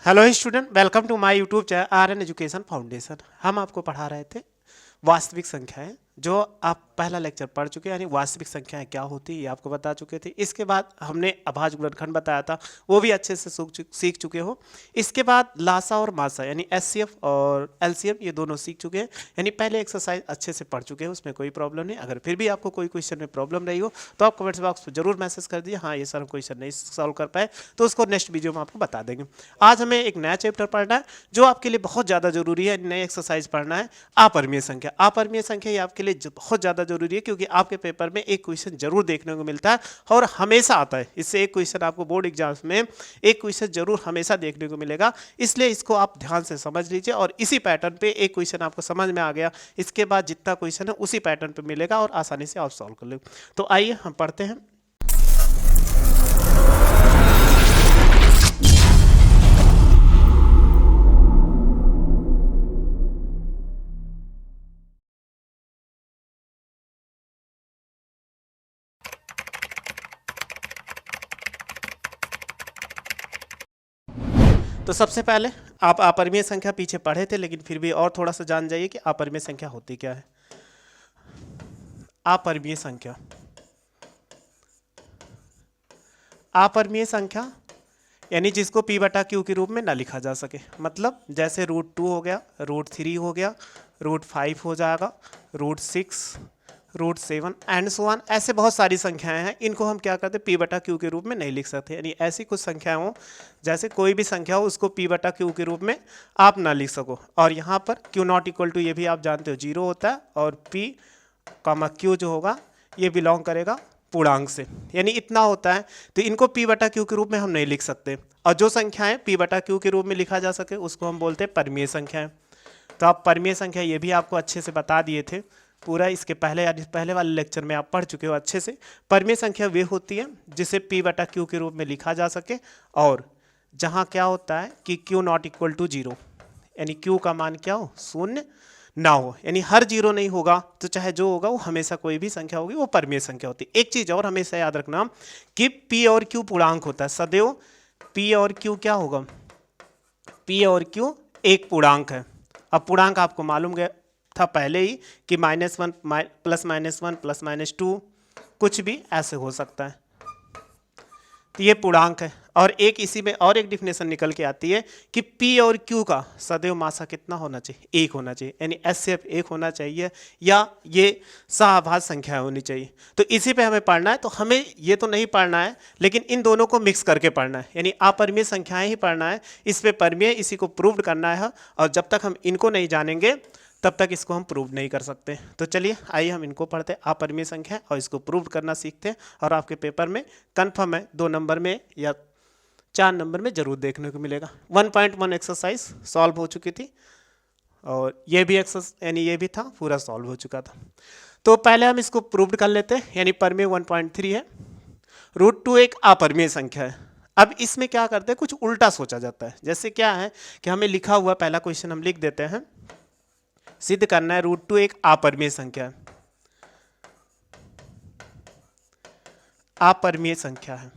Hello student, welcome to my YouTube channel R N Education Foundation. हम आपको पढ़ा रहे थे वास्तविक संख्याएं, जो आप पहला लेक्चर पढ़ चुके हैं, यानी वास्तविक संख्याएं क्या होती है ये आपको बता चुके थे। इसके बाद हमने अभाज्य गुणनखंड बताया था, वो भी अच्छे से सीख चुके हो। इसके बाद लासा और मासा यानी एचसीएफ और एलसीएम ये दोनों सीख चुके हैं, यानी पहले एक्सरसाइज अच्छे से पढ़ चुके हैं, उसमें कोई प्रॉब्लम नहीं। अगर फिर भी आपको कोई क्वेश्चन में प्रॉब्लम रही हो तो आप कमेंट्स बॉक्स में जरूर मैसेज कर दीजिए, हाँ ये सर हम क्वेश्चन नहीं सॉल्व कर पाए तो उसको नेक्स्ट वीडियो में आपको बता देंगे। आज हमें एक नया चैप्टर पढ़ना है जो आपके लिए बहुत ज़्यादा जरूरी है, नई एक्सरसाइज पढ़ना है अपरिमेय संख्या। अपरिमेय संख्या ये आपके लिए बहुत ज़्यादा जरूरी है क्योंकि आपके पेपर में एक क्वेश्चन जरूर देखने को मिलता है और हमेशा आता है। इससे एक क्वेश्चन आपको बोर्ड एग्जाम्स में एक क्वेश्चन जरूर हमेशा देखने को मिलेगा, इसलिए इसको आप ध्यान से समझ लीजिए। और इसी पैटर्न पे एक क्वेश्चन आपको समझ में आ गया, इसके बाद जितना क्वेश्चन है उसी पैटर्न पे मिलेगा और आसानी से आप सॉल्व कर लेंगे। तो आइए हम पढ़ते हैं। तो सबसे पहले आप अपरिमेय संख्या पीछे पढ़े थे, लेकिन फिर भी और थोड़ा सा जान जाइए कि अपरिमेय संख्या होती क्या है। अपरिमेय संख्या, अपरिमेय संख्या यानी जिसको p बटा क्यू के रूप में ना लिखा जा सके। मतलब जैसे √2 हो गया, √3 हो गया, √5 हो जाएगा, √6, √7 एंड सो ऑन। ऐसे बहुत सारी संख्याएं हैं, इनको हम क्या करते हैं p बटा क्यू के रूप में नहीं लिख सकते। यानी ऐसी कुछ संख्याएं हो, जैसे कोई भी संख्या हो उसको p बटा क्यू के रूप में आप ना लिख सको। और यहाँ पर q0 ये भी आप जानते हो 0 होता है, और p q जो होगा ये बिलोंग करेगा पूर्णांक से, यानी इतना होता है। तो इनको p बटा क्यू के रूप में हम नहीं लिख सकते। और जो संख्याएं p बटा क्यू के रूप में लिखा जा सके उसको हम बोलते हैं परिमेय संख्याएं। तो आप परिमेय संख्या ये भी आपको अच्छे से बता दिए थे पूरा, इसके पहले यानी पहले वाले लेक्चर में आप पढ़ चुके हो अच्छे से। परिमेय संख्या वे होती है जिसे p बटा क्यू के रूप में लिखा जा सके, और जहाँ क्या होता है कि q0 0, यानी q का मान क्या हो, शून्य ना हो, यानी हर जीरो नहीं होगा तो चाहे जो होगा वो हमेशा कोई भी संख्या होगी वो परिमेय संख्या होती है। एक चीज और हमेशा याद रखना कि p और q पूर्णांक होता है सदैव। p और q क्या होगा, p और q एक पूर्णांक है। अब पूर्णांक आपको मालूम गया था पहले ही कि -1 +-1 +-2 कुछ भी ऐसे हो सकता है, तो ये पूर्णांक है। और एक इसी में और एक डिफिनेशन निकल के आती है कि p और q का सदैव मासा कितना होना चाहिए, 1 होना चाहिए, यानी एचसीएफ 1 होना चाहिए, या ये सहअभाज्य संख्या होनी चाहिए। तो इसी पे हमें पढ़ना है। तो हमें ये तो नहीं पढ़ना है, लेकिन इन दोनों को मिक्स करके पढ़ना है, यानी अपरिमेय संख्याएं ही पढ़ना है, इस पे परिमेय इसी को प्रूव करना है। और जब तक हम इनको नहीं जानेंगे तब तक इसको हम प्रूव नहीं कर सकते। तो चलिए आइए हम इनको पढ़ते हैं, अपरिमेय संख्या, और इसको प्रूव करना सीखते हैं। और आपके पेपर में कन्फर्म है 2 नंबर में या 4 नंबर में जरूर देखने को मिलेगा। 1.1 एक्सरसाइज सॉल्व हो चुकी थी, और ये भी एक्सरसाइज यानी ये भी था पूरा सॉल्व हो चुका था। तो पहले हम इसको प्रूव कर लेते हैं, यानी परिमेय 1.3 है। √2 एक अपरिमेय संख्या है। अब इसमें क्या करते हैं, कुछ उल्टा सोचा जाता है। जैसे क्या है कि हमें लिखा हुआ पहला क्वेश्चन हम लिख देते हैं, सिद्ध करना है √2 एक अपरिमेय संख्या है, अपरिमेय संख्या है।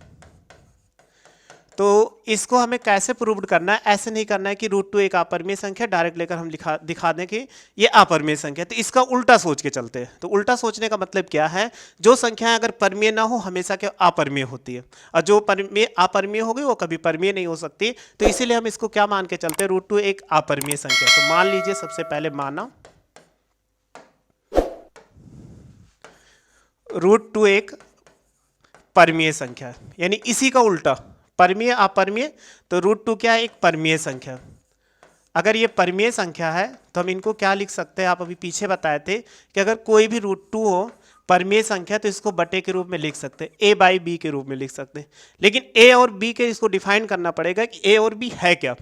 तो इसको हमें कैसे प्रूव करना है, ऐसे नहीं करना है कि √2 एक अपरिमेय संख्या डायरेक्ट लेकर हम दिखा दें कि ये अपरिमेय संख्या। तो इसका उल्टा सोच के चलते हैं। तो उल्टा सोचने का मतलब क्या है, जो संख्या अगर परिमेय ना हो हमेशा क्या अपरिमेय होती है, और जो अपरिमेय होगी वो कभी परिमेय नहीं हो सकती। तो इसीलिए हम इसको क्या मान के चलते हैं, √2 एक अपरिमेय संख्या। तो मान लीजिए सबसे पहले माना √2 एक परिमेय संख्या है, यानी इसी का उल्टा परिमेय अपरिमेय। तो √2 क्या है, एक परिमेय संख्या। अगर ये परिमेय संख्या है तो हम इनको क्या लिख सकते हैं, आप अभी पीछे बताए थे कि अगर कोई भी √2 हो परिमेय संख्या तो इसको बटे के रूप में लिख सकते हैं, a/b के रूप में लिख सकते हैं। लेकिन a और b के इसको डिफाइन करना पड़ेगा कि a और b है क्या।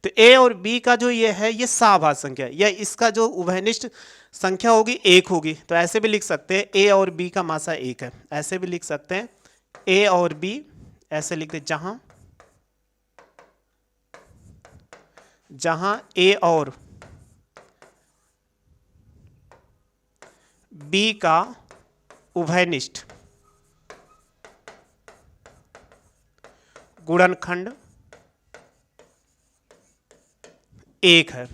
तो a और b का जो ये है ये सहअभाज्य संख्या है, या इसका जो उभयनिष्ठ संख्या होगी 1 होगी। तो ऐसे भी लिख सकते हैं a और b का मासा 1 है, ऐसे भी लिख सकते हैं a और b, ऐसे लिख दे जहां a और b का उभयनिष्ठ गुणनखंड 1 है,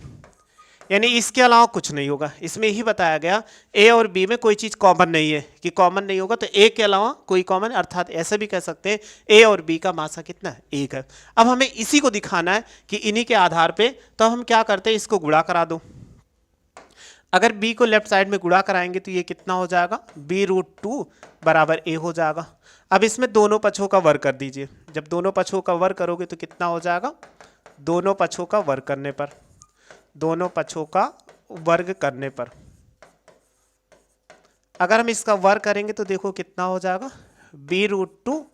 यानी इसके अलावा कुछ नहीं होगा। इसमें यही बताया गया ए और बी में कोई चीज़ कॉमन नहीं है, कि कॉमन नहीं होगा तो ए के अलावा कोई कॉमन, अर्थात ऐसे भी कह सकते हैं ए और बी का मासा कितना है, 1 है। अब हमें इसी को दिखाना है कि इन्हीं के आधार पे, तो हम क्या करते हैं, इसको गुणा करा दो। अगर b को लेफ्ट साइड में गुणा कराएंगे तो ये कितना हो जाएगा, b√2 बराबर a हो जाएगा। अब इसमें दोनों पक्षों का वर्ग कर दीजिए। जब दोनों पक्षों का वर्ग करोगे तो कितना हो जाएगा, दोनों पक्षों का वर्ग करने पर, दोनों पक्षों का वर्ग करने पर अगर हम इसका वर्ग करेंगे तो देखो कितना हो जाएगा, b√2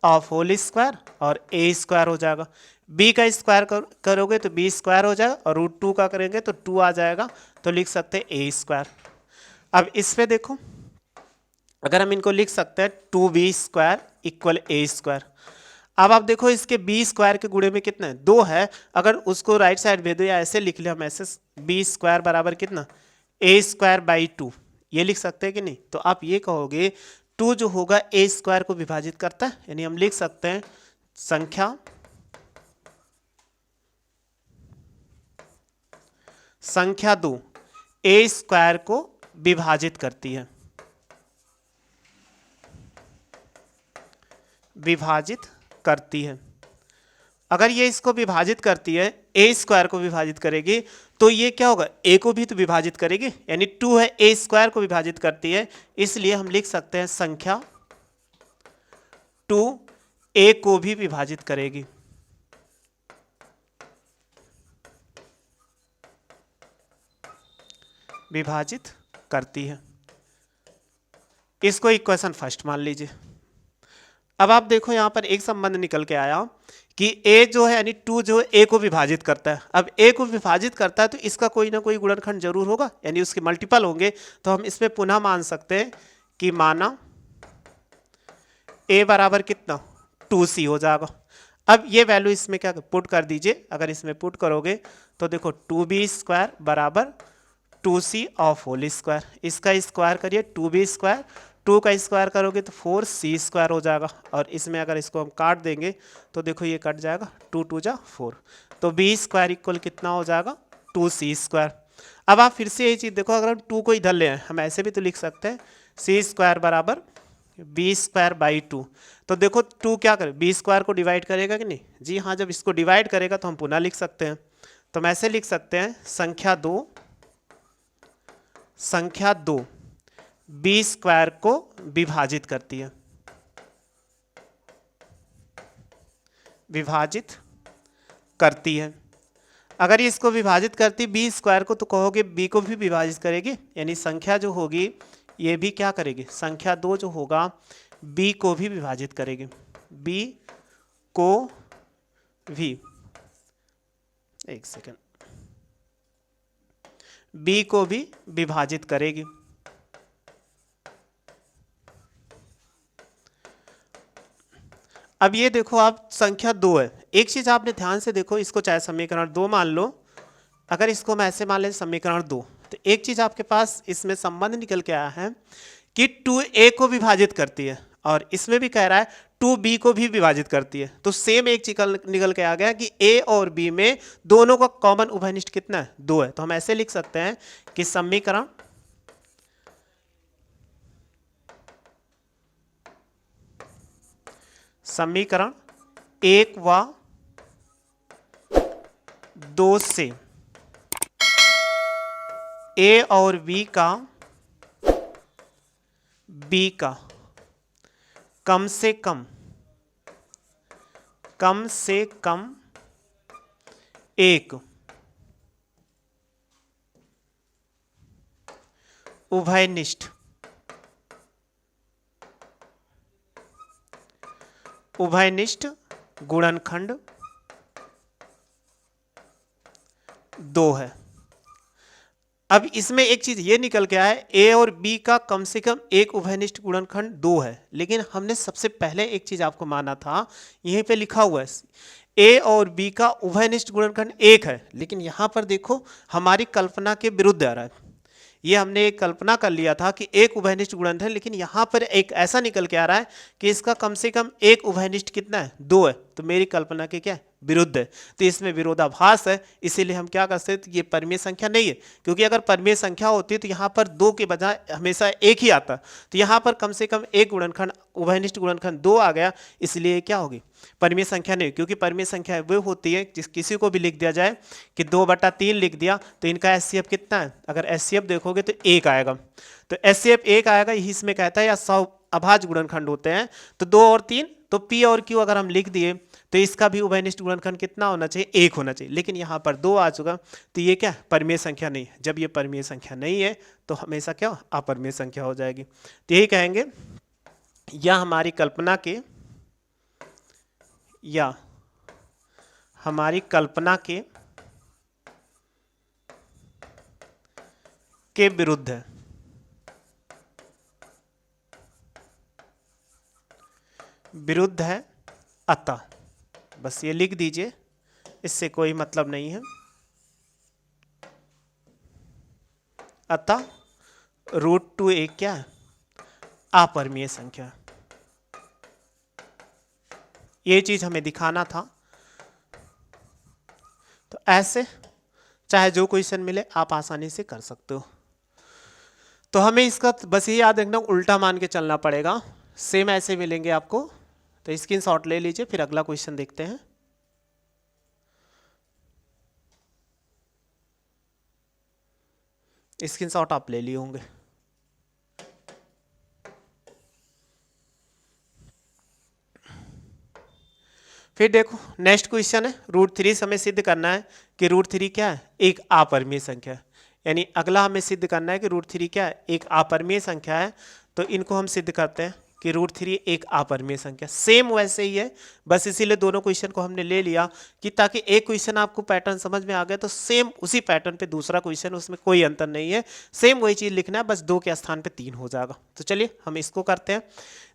ऑफ होल स्क्वायर और a स्क्वायर हो जाएगा। b का स्क्वायर करोगे तो b स्क्वायर हो जाएगा और √2 का करेंगे तो 2 आ जाएगा, तो लिख सकते हैं a स्क्वायर। अब इस पे देखो, अगर हम इनको लिख सकते हैं 2b square equal a square. अब आप देखो इसके b स्क्वायर के गुणे में कितना है, 2 है। अगर उसको राइट साइड भेज दो या ऐसे लिख ले हम, ऐसे b स्क्वायर बराबर कितना, a स्क्वायर बाई 2, ये लिख सकते हैं कि नहीं। तो आप ये कहोगे 2 जो होगा a स्क्वायर को विभाजित करता है, यानी हम लिख सकते हैं संख्या 2 a स्क्वायर को विभाजित करती है, विभाजित करती है। अगर ये इसको विभाजित करती है, a स्क्वायर को विभाजित करेगी, तो ये क्या होगा, a को भी तो विभाजित करेगी, यानी 2 है a स्क्वायर को विभाजित करती है, इसलिए हम लिख सकते हैं संख्या 2 a को भी विभाजित करेगी। विभाजित करती है। इसको इक्वेशन फर्स्ट मान लीजिए। अब आप देखो यहां पर एक संबंध निकल के आया कि a जो है यानी 2 जो a को विभाजित करता है। अब a को विभाजित करता है तो इसका कोई ना कोई गुणनखंड जरूर होगा, यानी उसके मल्टीपल होंगे। तो हम इसमें पुनः मान सकते हैं कि माना a बराबर कितना, 2c हो जाएगा। अब ये वैल्यू इसमें क्या पुट कर दीजिए। अगर इसमें पुट करोगे तो देखो 2b स्क्वायर बराबर 2c ऑफ होल स्क्वायर, इसका स्क्वायर करिए 2b स्क्वायर, 2 का स्क्वायर करोगे तो 4c स्क्वायर हो जाएगा। और इसमें अगर इसको हम काट देंगे तो देखो ये कट जाएगा, 2 2 जा 4, तो b स्क्वायर इक्वल कितना हो जाएगा, 2c स्क्वायर। अब आप फिर से ये चीज़ देखो, अगर हम 2 को इधर ले आए, हम ऐसे भी तो लिख सकते हैं c स्क्वायर बराबर b स्क्वायर बाई 2। तो देखो 2 क्या करे, b स्क्वायर को डिवाइड करेगा कि नहीं, जी हाँ, जब इसको डिवाइड करेगा तो हम पुनः लिख सकते हैं। तो हम ऐसे लिख सकते हैं संख्या 2 b स्क्वायर को विभाजित करती है, विभाजित करती है। अगर इसको विभाजित करती b स्क्वायर को, तो कहोगे b को भी विभाजित करेगी, यानी संख्या जो होगी ये भी क्या करेगी, संख्या 2 जो होगा b को भी विभाजित करेगी, b को भी, एक सेकेंड, b को भी विभाजित करेगी। अब ये देखो आप संख्या 2 है, एक चीज आपने ध्यान से देखो, इसको चाहे समीकरण 2 मान लो, अगर इसको मैं ऐसे मान ले समीकरण 2, तो एक चीज आपके पास इसमें संबंध निकल के आया है कि 2a को विभाजित करती है, और इसमें भी कह रहा है 2b को भी विभाजित करती है। तो सेम एक चीज निकल के आ गया कि a और b में दोनों का कॉमन उभयनिष्ठ कितना है, 2 है। तो हम ऐसे लिख सकते हैं कि समीकरण समीकरण 1 व 2 से a और b का कम से कम एक उभयनिष्ठ गुणनखंड 2 है। अब इसमें एक चीज ये निकल के आया है, a और b का कम से कम एक उभयनिष्ठ गुणनखंड 2 है, लेकिन हमने सबसे पहले एक चीज आपको माना था, यहीं पे लिखा हुआ है a और b का उभयनिष्ठ गुणनखंड 1 है, लेकिन यहां पर देखो हमारी कल्पना के विरुद्ध आ रहा है। ये हमने एक कल्पना कर लिया था कि एक उभयनिष्ठ गुणनखंड है, लेकिन यहां पर एक ऐसा निकल के आ रहा है कि इसका कम से कम एक उभयनिष्ठ कितना है, 2 है। तो मेरी कल्पना के क्या है, विरुद्ध है, तो इसमें विरोधाभास है, इसीलिए हम क्या कर सकते हैं, ये परिमेय संख्या नहीं है। क्योंकि अगर परिमेय संख्या होती तो यहाँ पर 2 के बजाय हमेशा 1 ही आता, तो यहाँ पर कम से कम एक गुणनखंड उभयनिष्ठ गुणनखंड 2 आ गया, इसलिए क्या होगी, परिमेय संख्या नहीं। क्योंकि परिमेय संख्या वो होती है जिस किसी को भी लिख दिया जाए कि 2/3 लिख दिया तो इनका एचसीएफ कितना है, अगर एचसीएफ देखोगे तो 1 आएगा, तो एचसीएफ 1 आएगा, यही इसमें कहता है, या 100 अभाज्य गुणनखंड होते हैं तो 2 और 3, तो पी और क्यू अगर हम लिख दिए तो इसका भी उभयनिष्ठ गुणनखंड कितना होना चाहिए, 1 होना चाहिए। लेकिन यहाँ पर 2 आ चुका, तो ये क्या परिमेय संख्या नहीं है। जब ये परिमेय संख्या नहीं है तो हमेशा क्या अपरिमेय संख्या हो जाएगी। तो यही कहेंगे, या हमारी कल्पना के विरुद्ध है। विरुद्ध है, अतः बस ये लिख दीजिए, इससे कोई मतलब नहीं है। अतः √2 एक क्या है, अपरिमेय संख्या। ये चीज हमें दिखाना था। तो ऐसे चाहे जो क्वेश्चन मिले आप आसानी से कर सकते हो। तो हमें इसका बस ये याद रखना, उल्टा मान के चलना पड़ेगा। सेम ऐसे मिलेंगे आपको, तो स्क्रीनशॉट ले लीजिए, फिर अगला क्वेश्चन देखते हैं। स्क्रीनशॉट आप ले लिए होंगे। फिर देखो नेक्स्ट क्वेश्चन है, √3 से हमें सिद्ध करना है कि √3 क्या है, एक अपरिमेय संख्या है। यानी अगला हमें सिद्ध करना है कि √3 क्या है, एक अपरिमेय संख्या है। तो इनको हम सिद्ध करते हैं कि √3 एक अपरिमेय संख्या। सेम वैसे ही है, बस इसीलिए दोनों क्वेश्चन को हमने ले लिया कि ताकि एक क्वेश्चन आपको पैटर्न समझ में आ गया तो सेम उसी पैटर्न पे दूसरा क्वेश्चन, उसमें कोई अंतर नहीं है, सेम वही चीज़ लिखना है, बस 2 के स्थान पे 3 हो जाएगा। तो चलिए हम इसको करते हैं।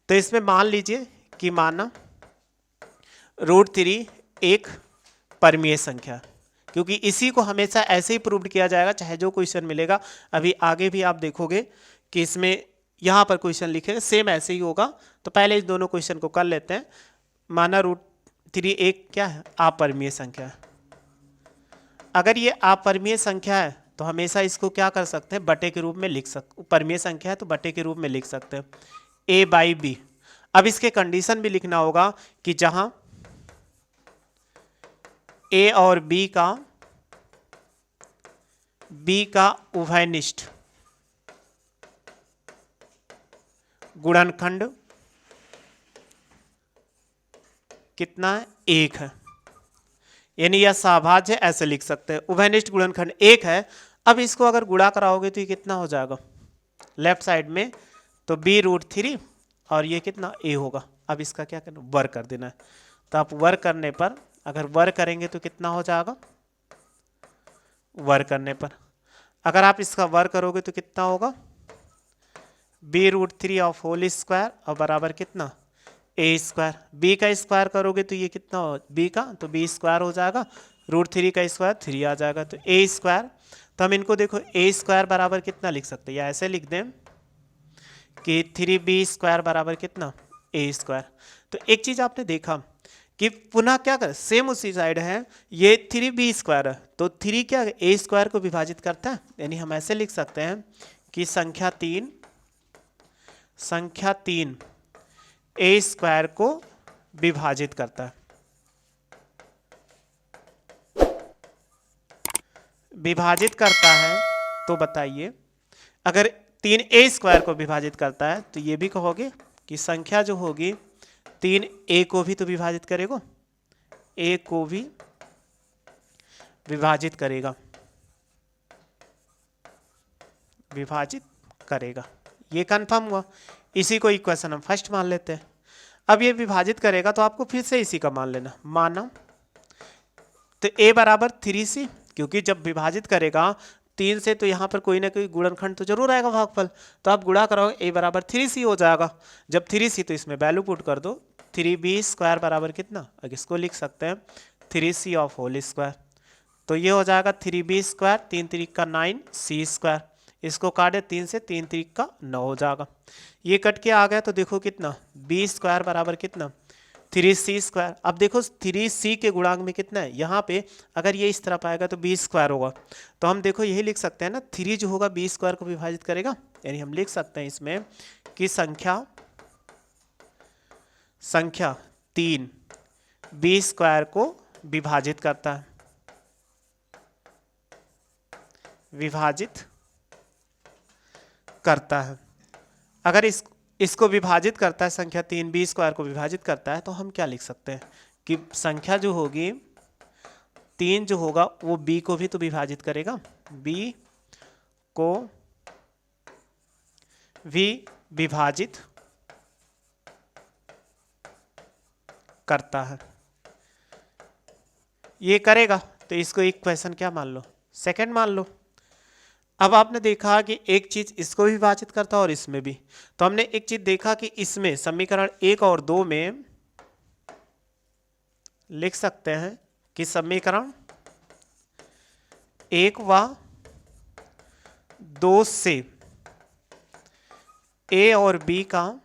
तो इसमें मान लीजिए कि माना √3 एक परिमेय संख्या, क्योंकि इसी को हमेशा ऐसे ही प्रूव किया जाएगा चाहे जो क्वेश्चन मिलेगा। अभी आगे भी आप देखोगे कि इसमें यहाँ पर क्वेश्चन लिखे सेम ऐसे ही होगा। तो पहले इस दोनों क्वेश्चन को कर लेते हैं। माना √3 एक क्या है, अपरिमेय संख्या है। अगर ये अपरिमेय संख्या है तो हमेशा इसको क्या कर सकते हैं, बटे के रूप में लिख सकते। परिमेय संख्या है तो बटे के रूप में लिख सकते हैं, a/b। अब इसके कंडीशन भी लिखना होगा कि जहां a और b का उभयनिष्ठ गुणनखंड कितना है, 1 है। यानी यह सहभाज्य है, ऐसे लिख सकते हैं। उभयनिष्ठ गुणनखंड 1 है। अब इसको अगर गुणा कराओगे तो ये कितना हो जाएगा लेफ्ट साइड में, तो b√3 और ये कितना a होगा। अब इसका क्या करना, वर्ग कर देना है। तो आप वर्ग करने पर, अगर वर्ग करेंगे तो कितना हो जाएगा, वर्ग करने पर अगर आप इसका वर्ग करोगे तो कितना होगा, b√3 ऑफ होल स्क्वायर और बराबर कितना, a²। b का स्क्वायर करोगे तो ये कितना हो, b का, तो b² हो जाएगा, √3 का स्क्वायर 3 आ जाएगा, तो a²। तो हम इनको देखो a² बराबर कितना लिख सकते हैं, या ऐसे लिख दें कि 3b² बराबर कितना, a²। तो एक चीज आपने देखा कि पुनः क्या कर, सेम उसी साइड है, ये 3b² है, तो 3 क्या a² को विभाजित करता है। यानी हम ऐसे लिख सकते हैं कि संख्या 3 a² को विभाजित करता है। विभाजित करता है तो बताइए, अगर 3 a² को विभाजित करता है तो ये भी कहोगे कि संख्या जो होगी 3 a को भी तो विभाजित करेगा, a को भी विभाजित करेगा, ये कंफर्म हुआ। इसी को इक्वेशन हम फर्स्ट मान लेते हैं। अब ये विभाजित करेगा तो आपको फिर से इसी का मान लेना, माना तो a बराबर 3c, क्योंकि जब विभाजित करेगा 3 से तो यहाँ पर कोई ना कोई गुणनखंड तो जरूर आएगा, भागफल। तो आप गुणा करोगे a बराबर 3c हो जाएगा। जब 3c तो इसमें वैल्यू पुट कर दो, 3b² बराबर कितना, अब इसको लिख सकते हैं 3c ऑफ होल स्क्वायर। तो ये हो जाएगा 3b², 3 3 का 9, c²। इसको काटे 3 से, 3 3 का 9 हो जाएगा। ये कट के आ गया तो देखो कितना, b² बराबर कितना 3c²। अब देखो 3c के गुणांक में कितना है, यहाँ पे अगर ये इस तरफ आएगा तो b² होगा, तो हम देखो यही लिख सकते हैं ना, 3 जो होगा b² को विभाजित करेगा, यानी हम लिख सकते हैं इसमें कि संख्या 3 b² को विभाजित करता है, विभाजित करता है। अगर इसको विभाजित करता है, संख्या 3 b² को विभाजित करता है, तो हम क्या लिख सकते हैं कि संख्या जो होगी 3 जो होगा वो b को भी तो विभाजित करेगा, b को भी विभाजित करता है। ये करेगा तो इसको इक्वेशन क्या मान लो, सेकंड मान लो। अब आपने देखा कि एक चीज इसको भी विभाजित करता है और इसमें भी, तो हमने एक चीज देखा कि इसमें समीकरण 1 और 2 में लिख सकते हैं कि समीकरण 1 व 2 से a और b का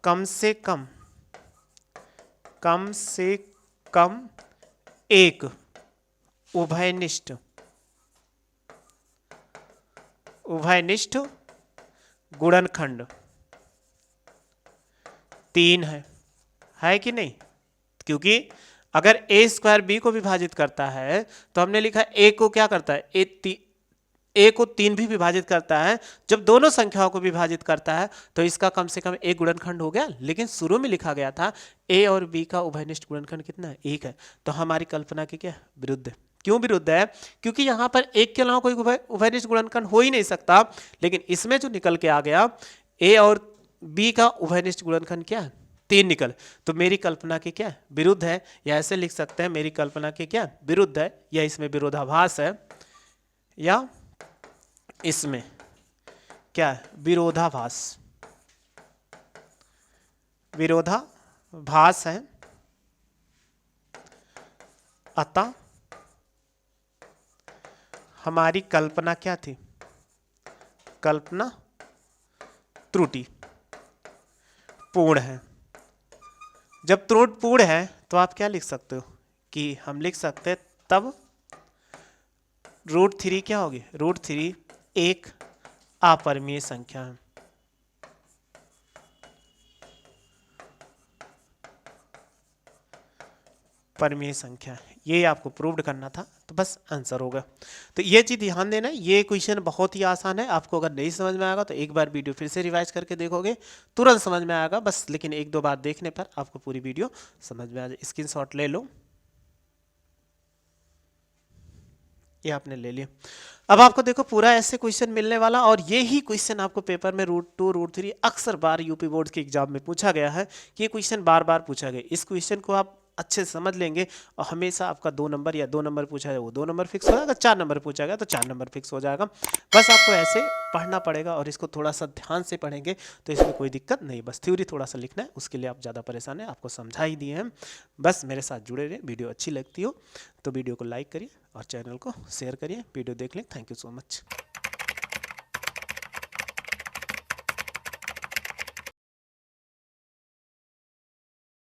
कम से कम एक उभयनिष्ठ गुणनखंड 3 है कि नहीं? क्योंकि अगर a² b को विभाजित करता है तो हमने लिखा a को क्या करता है, a को 3 भी विभाजित करता है। जब दोनों संख्याओं को विभाजित करता है तो इसका कम से कम एक गुणनखंड हो गया, लेकिन शुरू में लिखा गया था a और b का उभयनिष्ठ गुणनखंड कितना है, 1 है। तो हमारी कल्पना की क्या विरुद्ध है। क्यों विरुद्ध है? क्योंकि यहाँ पर 1 के अलावा कोई उभयनिष्ठ गुणनखंड हो ही नहीं सकता, लेकिन इसमें जो निकल के आ गया a और b का उभयनिष्ठ गुणनखंड क्या है, 3 निकल। तो मेरी कल्पना की क्या विरुद्ध है, या ऐसे लिख सकते हैं मेरी कल्पना की क्या विरुद्ध है, या इसमें विरोधाभास है, या इसमें क्या है विरोधाभास है। अतः हमारी कल्पना क्या थी, कल्पना त्रुटि पूर्ण है। जब त्रुटि पूर्ण है तो आप क्या लिख सकते हो कि हम लिख सकते हैं तब √3 क्या होगी, √3 एक अपरिमेय संख्या है। परिमेय संख्या है, ये आपको प्रूव्ड करना था, तो बस आंसर होगा। तो ये चीज ध्यान देना, ये क्वेश्चन बहुत ही आसान है। आपको अगर नहीं समझ में आएगा तो एक बार वीडियो फिर से रिवाइज करके देखोगे, तुरंत समझ में आएगा बस, लेकिन 1-2 बार देखने पर आपको पूरी वीडियो समझ में आ जाए। स्क्रीनशॉट ले लो, ये आपने ले लिया। अब आपको देखो पूरा ऐसे क्वेश्चन मिलने वाला, और ये ही क्वेश्चन आपको पेपर में √2 √3 अक्सर बार यूपी बोर्ड के एग्जाम में पूछा गया है कि ये क्वेश्चन बार बार पूछा गया। इस क्वेश्चन को आप अच्छे से समझ लेंगे और हमेशा आपका 2 नंबर या 2 नंबर पूछा जाए वो 2 नंबर फिक्स हो जाएगा, 4 नंबर पूछा गया तो 4 नंबर फिक्स हो जाएगा। बस आपको ऐसे पढ़ना पड़ेगा और इसको थोड़ा सा ध्यान से पढ़ेंगे तो इसमें कोई दिक्कत नहीं। बस थ्योरी थोड़ा सा लिखना है, उसके लिए आप ज़्यादा परेशान है, आपको समझा ही दिए हैं। बस मेरे साथ जुड़े रहिए। वीडियो अच्छी लगती हो तो वीडियो को लाइक करिए और चैनल को शेयर करिए। वीडियो देख लें। Thank you so much.